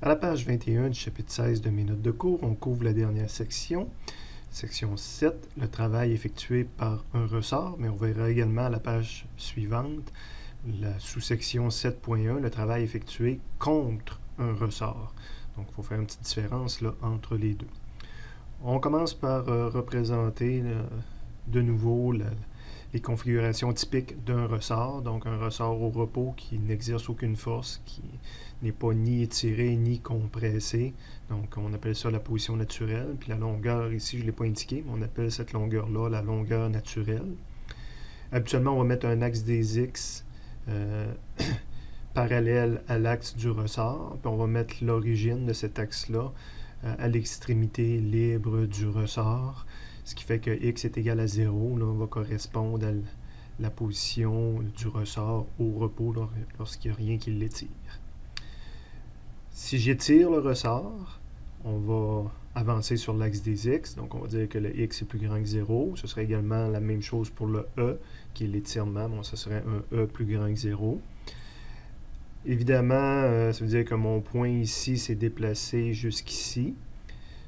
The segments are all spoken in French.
À la page 21 du chapitre 16 de mes notes de cours, on couvre la dernière section, section 7, le travail effectué par un ressort, mais on verra également à la page suivante, la sous-section 7.1, le travail effectué contre un ressort. Donc, il faut faire une petite différence là, entre les deux. On commence par représenter de nouveau les configurations typiques d'un ressort, donc un ressort au repos qui n'exerce aucune force, qui n'est pas ni étiré ni compressé, donc on appelle ça la position naturelle, puis la longueur ici je ne l'ai pas indiqué, mais on appelle cette longueur-là la longueur naturelle. Habituellement on va mettre un axe des X parallèle à l'axe du ressort, puis on va mettre l'origine de cet axe-là à l'extrémité libre du ressort, ce qui fait que x est égal à 0, là, va correspondre à la position du ressort au repos lorsqu'il n'y a rien qui l'étire. Si j'étire le ressort, on va avancer sur l'axe des x, donc on va dire que le x est plus grand que 0. Ce serait également la même chose pour le e, qui est l'étirement, bon, ça serait un e plus grand que 0. Évidemment, ça veut dire que mon point ici s'est déplacé jusqu'ici,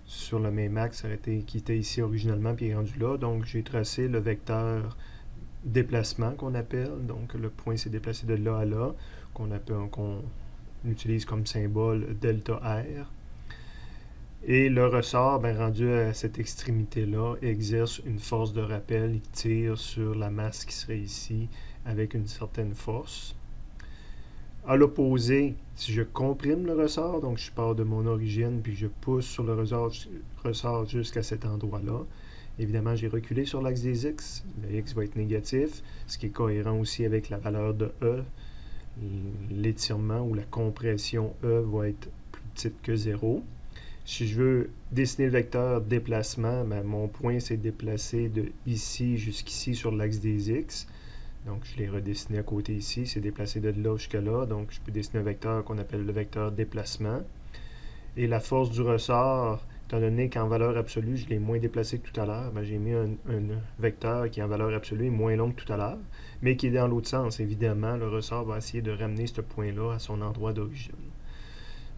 sur le même axe qui était ici originalement, puis est rendu là. Donc, j'ai tracé le vecteur déplacement qu'on appelle. Donc, le point s'est déplacé de là à là, qu'on utilise comme symbole delta R. Et le ressort, rendu à cette extrémité-là, exerce une force de rappel. Il tire sur la masse qui serait ici avec une certaine force. À l'opposé, si je comprime le ressort, donc je pars de mon origine, puis je pousse sur le ressort jusqu'à cet endroit-là, évidemment, j'ai reculé sur l'axe des x. Le x va être négatif, ce qui est cohérent aussi avec la valeur de E. L'étirement ou la compression E va être plus petite que 0. Si je veux dessiner le vecteur déplacement, mon point s'est déplacé de ici jusqu'ici sur l'axe des x. Donc, je l'ai redessiné à côté ici. C'est déplacé de là jusqu'à là. Donc, je peux dessiner un vecteur qu'on appelle le vecteur déplacement. Et la force du ressort, étant donné qu'en valeur absolue, je l'ai moins déplacé que tout à l'heure, j'ai mis un vecteur qui, en valeur absolue, est moins long que tout à l'heure, mais qui est dans l'autre sens. Évidemment, le ressort va essayer de ramener ce point-là à son endroit d'origine.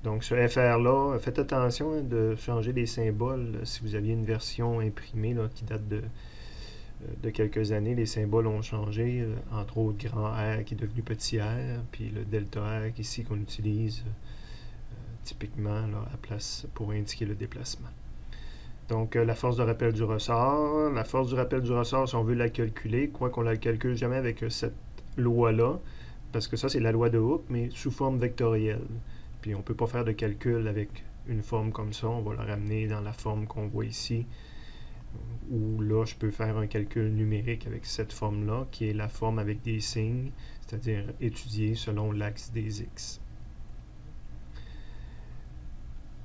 Donc, ce FR-là, faites attention de changer les symboles. Si vous aviez une version imprimée là, qui date de quelques années, les symboles ont changé, entre autres grand R qui est devenu petit r, puis le delta R ici qu'on utilise typiquement là, à place pour indiquer le déplacement. Donc la force de rappel du ressort. La force du rappel du ressort, si on veut la calculer, quoi qu'on la calcule jamais avec cette loi-là, parce que ça c'est la loi de Hooke, mais sous forme vectorielle. Puis on ne peut pas faire de calcul avec une forme comme ça, on va la ramener dans la forme qu'on voit ici, où là, je peux faire un calcul numérique avec cette forme-là, qui est la forme avec des signes, c'est-à-dire étudiée selon l'axe des x.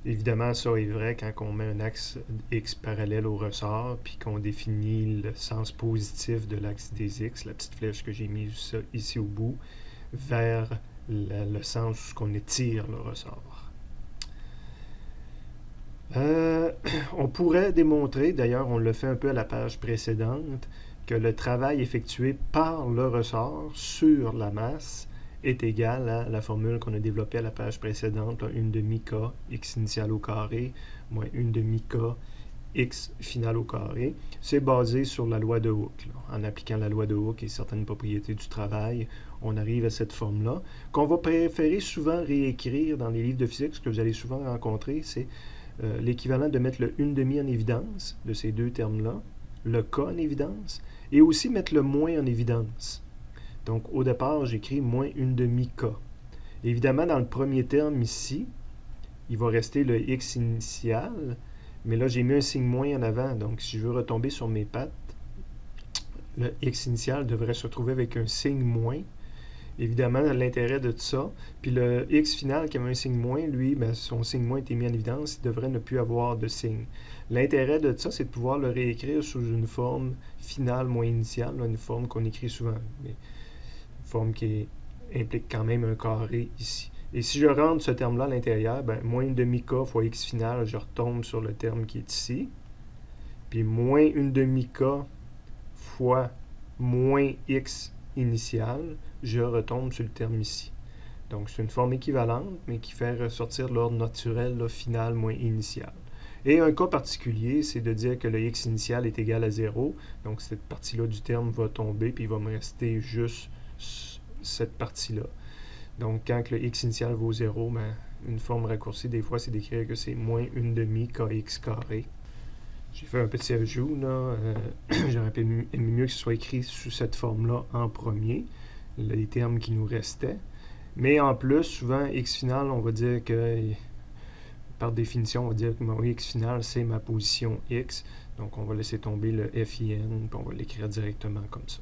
Évidemment, ça est vrai quand on met un axe x parallèle au ressort, puis qu'on définit le sens positif de l'axe des x, la petite flèche que j'ai mise ici au bout, vers le sens où on étire le ressort. On pourrait démontrer, d'ailleurs on le fait un peu à la page précédente, que le travail effectué par le ressort sur la masse est égal à la formule qu'on a développée à la page précédente, 1 demi K x initial au carré moins 1 demi K x final au carré. C'est basé sur la loi de Hooke. En appliquant la loi de Hooke et certaines propriétés du travail, on arrive à cette forme-là, qu'on va préférer souvent réécrire dans les livres de physique. Ce que vous allez souvent rencontrer, c'est l'équivalent de mettre le 1 demi en évidence de ces deux termes-là, le K en évidence, et aussi mettre le moins en évidence. Donc, au départ, j'écris moins 1 demi K. Évidemment, dans le premier terme ici, il va rester le X initial, mais là, j'ai mis un signe moins en avant. Donc, si je veux retomber sur mes pattes, le X initial devrait se retrouver avec un signe moins. Évidemment, l'intérêt de tout ça, puis le X final qui avait un signe moins, lui, son signe moins était mis en évidence, il devrait ne plus avoir de signe. L'intérêt de tout ça, c'est de pouvoir le réécrire sous une forme finale moins initiale, une forme qu'on écrit souvent, mais une forme qui implique quand même un carré ici. Et si je rentre ce terme-là à l'intérieur, moins 1 demi K fois X final, je retombe sur le terme qui est ici, puis moins 1 demi K fois moins X initial, je retombe sur le terme ici. Donc, c'est une forme équivalente, mais qui fait ressortir l'ordre naturel là, final moins initial. Et un cas particulier, c'est de dire que le x initial est égal à 0. Donc, cette partie-là du terme va tomber, puis il va me rester juste cette partie-là. Donc, quand le x initial vaut 0, ben, une forme raccourcie, des fois, c'est d'écrire que c'est moins 1/2 kx carré. J'ai fait un petit ajout, là. J'aurais aimé mieux que ce soit écrit sous cette forme-là en premier, les termes qui nous restaient. Mais en plus, souvent, x final, on va dire que, par définition, on va dire que mon x final, c'est ma position x. Donc, on va laisser tomber le fin, puis on va l'écrire directement comme ça.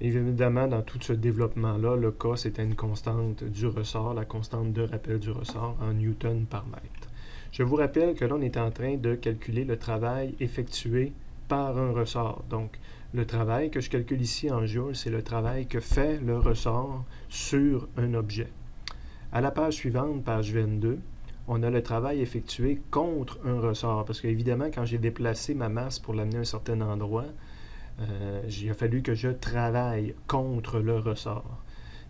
Évidemment, dans tout ce développement-là, le K, c'était une constante du ressort, la constante de rappel du ressort en newton par mètre. Je vous rappelle que là, on est en train de calculer le travail effectué par un ressort. Donc, le travail que je calcule ici en joules, c'est le travail que fait le ressort sur un objet. À la page suivante, page 22, on a le travail effectué contre un ressort. Parce qu'évidemment, quand j'ai déplacé ma masse pour l'amener à un certain endroit, il a fallu que je travaille contre le ressort.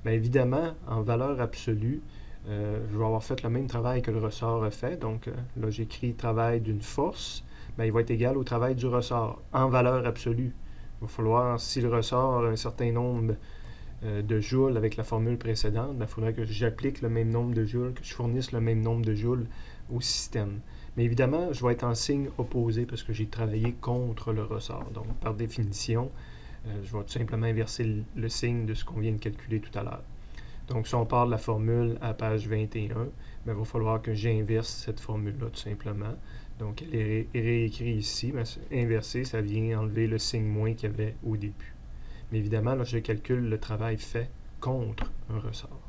Bien évidemment, en valeur absolue, je vais avoir fait le même travail que le ressort a fait. Donc là, j'écris travail d'une force. Bien, il va être égal au travail du ressort en valeur absolue. Il va falloir, si le ressort a un certain nombre de joules avec la formule précédente, il faudrait que j'applique le même nombre de joules, que je fournisse le même nombre de joules au système. Mais évidemment, je vais être en signe opposé parce que j'ai travaillé contre le ressort. Donc, par définition, je vais tout simplement inverser le signe de ce qu'on vient de calculer tout à l'heure. Donc, si on part de la formule à page 21, il va falloir que j'inverse cette formule-là tout simplement. Donc, elle est réécrite ici. Mais inverser, ça vient enlever le signe moins qu'il y avait au début. Mais évidemment, là, je calcule le travail fait contre un ressort.